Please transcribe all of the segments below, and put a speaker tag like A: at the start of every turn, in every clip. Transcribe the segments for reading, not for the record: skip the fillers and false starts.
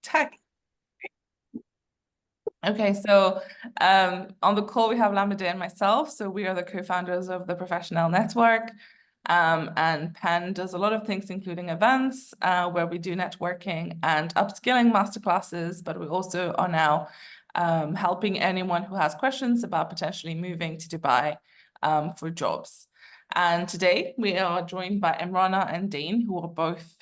A: tech. Okay, so on the call we have Lamide and myself. So we are the co-founders of the Professional Network. And Penn does a lot of things, including events where we do networking and upskilling masterclasses, but we also are now helping anyone who has questions about potentially moving to Dubai for jobs. And today we are joined by Imrana and Dane, who are both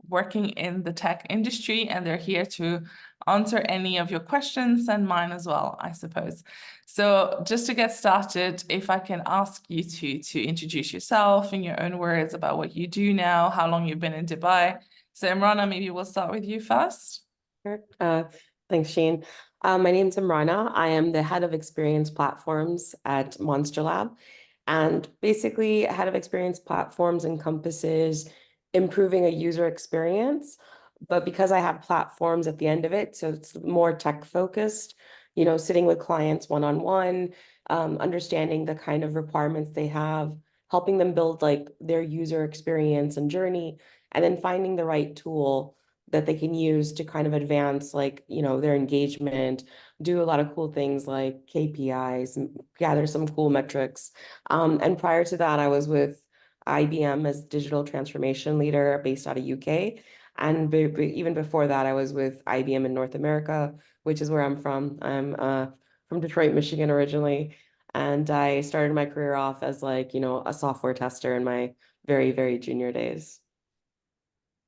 A: working in the tech industry, and they're here to answer any of your questions and mine as well, I suppose. So just to get started, if I can ask you to introduce yourself in your own words about what you do now, how long you've been in Dubai. So Imrana, maybe we'll start with you first.
B: Sure. Thanks, Shane. My name's Imrana. I am the head of experience platforms at Monster Lab. And basically, head of experience platforms encompasses improving a user experience. But because I have platforms at the end of it, so it's more tech focused, sitting with clients one-on-one, understanding the kind of requirements they have, helping them build like their user experience and journey, and then finding the right tool that they can use to kind of advance like, their engagement, do a lot of cool things like KPIs, and gather some cool metrics. And prior to that, I was with IBM as digital transformation leader based out of UK. And even before that, I was with IBM in North America, which is where I'm from. I'm from Detroit, Michigan originally. And I started my career off as like, a software tester in my very, very junior days.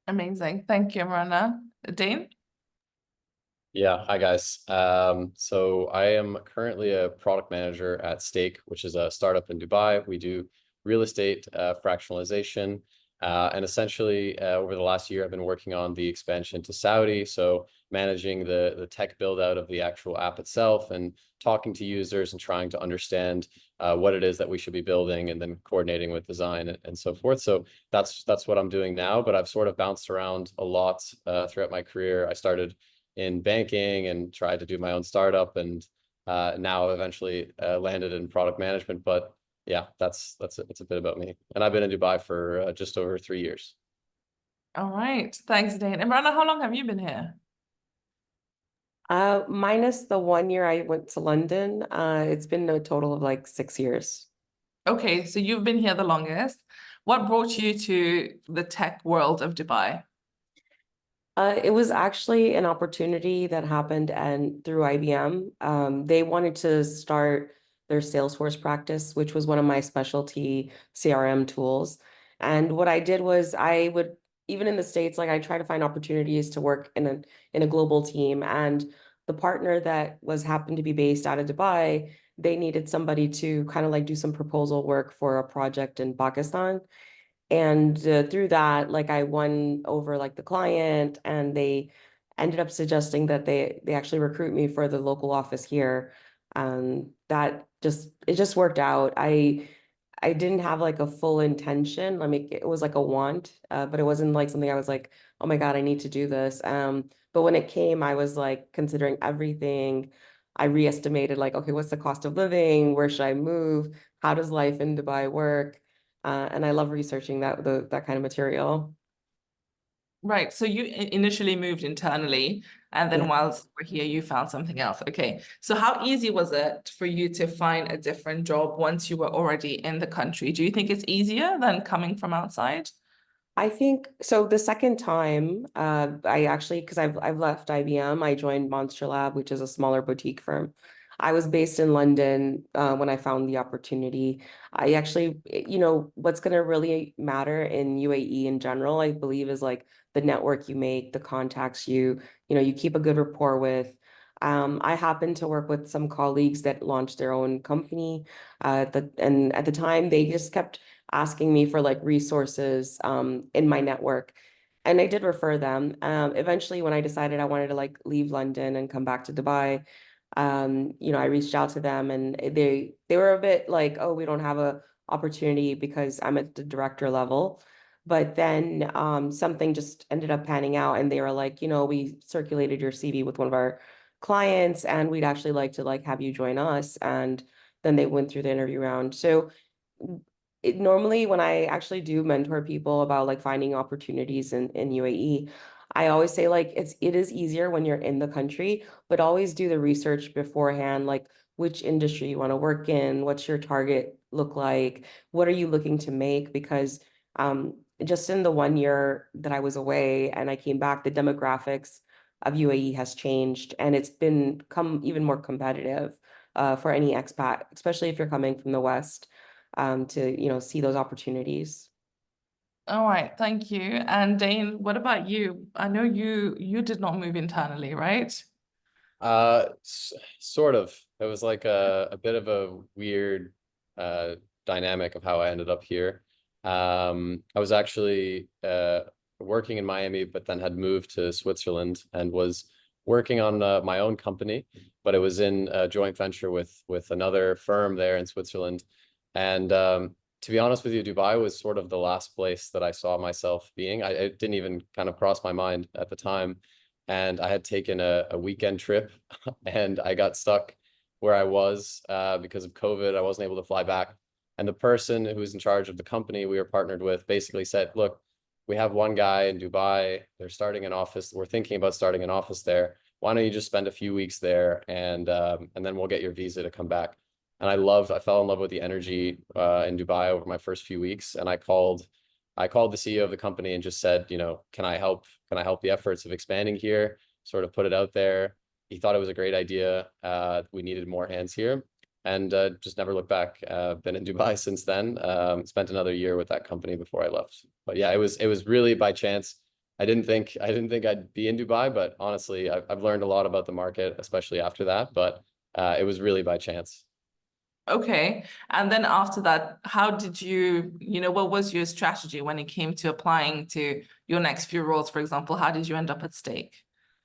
A: Amazing. Thank you, Imrana. Dane?
C: Yeah, hi guys. So I am currently a product manager at Stake, which is a startup in Dubai. We do real estate fractionalization. And essentially, over the last year, I've been working on the expansion to Saudi. So managing the tech build out of the actual app itself and talking to users and trying to understand what it is that we should be building and then coordinating with design and so forth. So that's what I'm doing now, but I've sort of bounced around a lot throughout my career. I started in banking and tried to do my own startup, and now eventually landed in product management. But yeah, that's a bit about me. And I've been in Dubai for just over 3 years.
A: All right. Thanks, Dane. Imrana, how long have you been here?
B: Minus the 1 year I went to London, it's been a total of like 6 years.
A: Okay, so you've been here the longest. What brought you to the tech world of Dubai?
B: It was actually an opportunity that happened and through IBM. They wanted to start their Salesforce practice, which was one of my specialty CRM tools. And what I did was I would, even in the States, like I try to find opportunities to work in a global team. And the partner that was happened to be based out of Dubai, they needed somebody to kind of like do some proposal work for a project in Pakistan. And through that, like I won over like the client, and they ended up suggesting that they actually recruit me for the local office here. That just worked out. I didn't have like a full intention. I mean, it was like a want, but it wasn't like something I was like, oh my God, I need to do this. But when it came, I was like considering everything. I re-estimated like, okay, what's the cost of living? Where should I move? How does life in Dubai work? And I love researching that kind of material.
A: Right. So you initially moved internally, and then
B: Yeah.
A: whilst we're here, you found something else. Okay. So how easy was it for you to find a different job once you were already in the country? Do you think it's easier than coming from outside?
B: I think so. The second time, I actually, because I've left IBM, I joined Monster Lab, which is a smaller boutique firm. I was based in London when I found the opportunity. I actually, what's going to really matter in UAE in general, I believe, is like the network you make, the contacts you keep a good rapport with. I happened to work with some colleagues that launched their own company, and at the time they just kept asking me for like resources in my network. And I did refer them. Eventually, when I decided I wanted to like leave London and come back to Dubai, I reached out to them, and they were a bit like, oh, we don't have a opportunity because I'm at the director level. But then something just ended up panning out, and they were like, we circulated your CV with one of our clients, and we'd actually like to like have you join us. And then they went through the interview round. So normally when I actually do mentor people about like finding opportunities in UAE, I always say like it is easier when you're in the country, but always do the research beforehand, like which industry you want to work in, what's your target look like, what are you looking to make? Because just in the 1 year that I was away and I came back, the demographics of UAE has changed and it's become even more competitive for any expat, especially if you're coming from the West, to, you know, see those opportunities.
A: All right, thank you. And Dane, what about you? I know you did not move internally, right?
C: Sort of. It was like a bit of a weird dynamic of how I ended up here. I was actually working in Miami, but then had moved to Switzerland and was working on my own company, but it was in a joint venture with another firm there in Switzerland. And to be honest with you, Dubai was sort of the last place that I saw myself being. It didn't even kind of cross my mind at the time. And I had taken a weekend trip and I got stuck where I was because of COVID. I wasn't able to fly back. And the person who was in charge of the company we were partnered with basically said, look, we have one guy in Dubai. They're starting an office. We're thinking about starting an office there. Why don't you just spend a few weeks there and then we'll get your visa to come back. And I fell in love with the energy in Dubai over my first few weeks. And I called the CEO of the company and just said, you know, can I help the efforts of expanding here, sort of put it out there. He thought it was a great idea. We needed more hands here and just never looked back. Been in Dubai since then. Spent another year with that company before I left. But yeah, it was really by chance. I didn't think I'd be in Dubai, but honestly, I've learned a lot about the market, especially after that. But it was really by chance.
A: Okay. And then after that, how did you, what was your strategy when it came to applying to your next few roles, for example? How did you end up at Stake?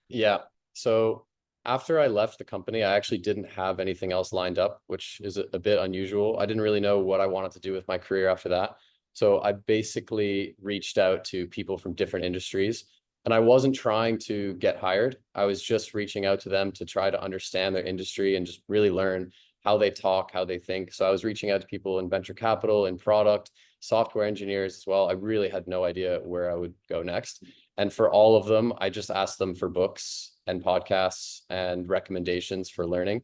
C: Yeah. So after I left the company, I actually didn't have anything else lined up, which is a bit unusual. I didn't really know what I wanted to do with my career after that. So I basically reached out to people from different industries and I wasn't trying to get hired. I was just reaching out to them to try to understand their industry and just really learn how they talk, how they think. So I was reaching out to people in venture capital, in product, software engineers as well. I really had no idea where I would go next. And for all of them, I just asked them for books and podcasts and recommendations for learning.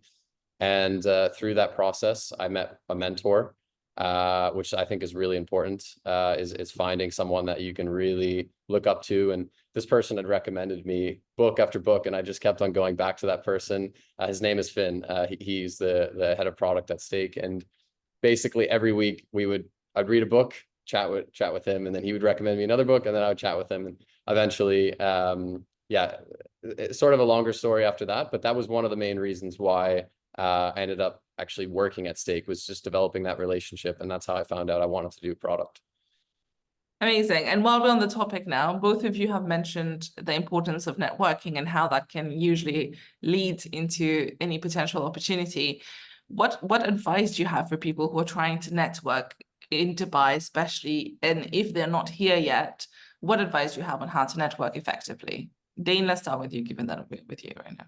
C: And through that process, I met a mentor, which I think is really important, is finding someone that you can really look up to. And this person had recommended me book after book, and I just kept on going back to that person. His name is Finn. He's the head of product at Stake. And basically every week I'd read a book, chat with him, and then he would recommend me another book, and then I would chat with him. And eventually, yeah, it's sort of a longer story after that, but that was one of the main reasons why I ended up actually working at Stake, was just developing that relationship. And that's how I found out I wanted to do product.
A: Amazing. And while we're on the topic now, both of you have mentioned the importance of networking and how that can usually lead into any potential opportunity. What advice do you have for people who are trying to network in Dubai, especially, and if they're not here yet, what advice do you have on how to network effectively? Dane, let's start with you, given that I'm with you right now.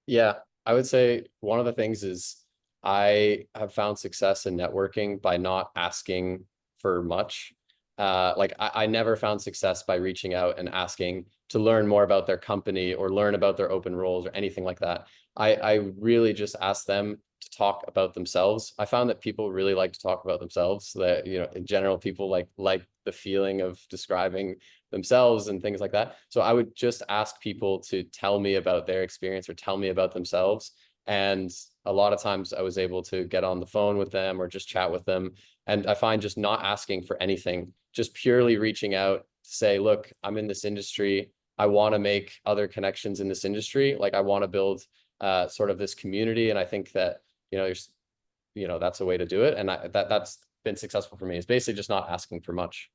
C: Yeah, I would say one of the things is I have found success in networking by not asking for much. Like I never found success by reaching out and asking to learn more about their company or learn about their open roles or anything like that. I really just asked them to talk about themselves. I found that people really like to talk about themselves, that, you know, in general, people like the feeling of describing themselves and things like that. So I would just ask people to tell me about their experience or tell me about themselves. And a lot of times I was able to get on the phone with them or just chat with them. And I find just not asking for anything, just purely reaching out to say, look, I'm in this industry. I want to make other connections in this industry. Like I want to build sort of this community. And I think that, that's a way to do it. And that's been successful for me. It's basically just not asking for much.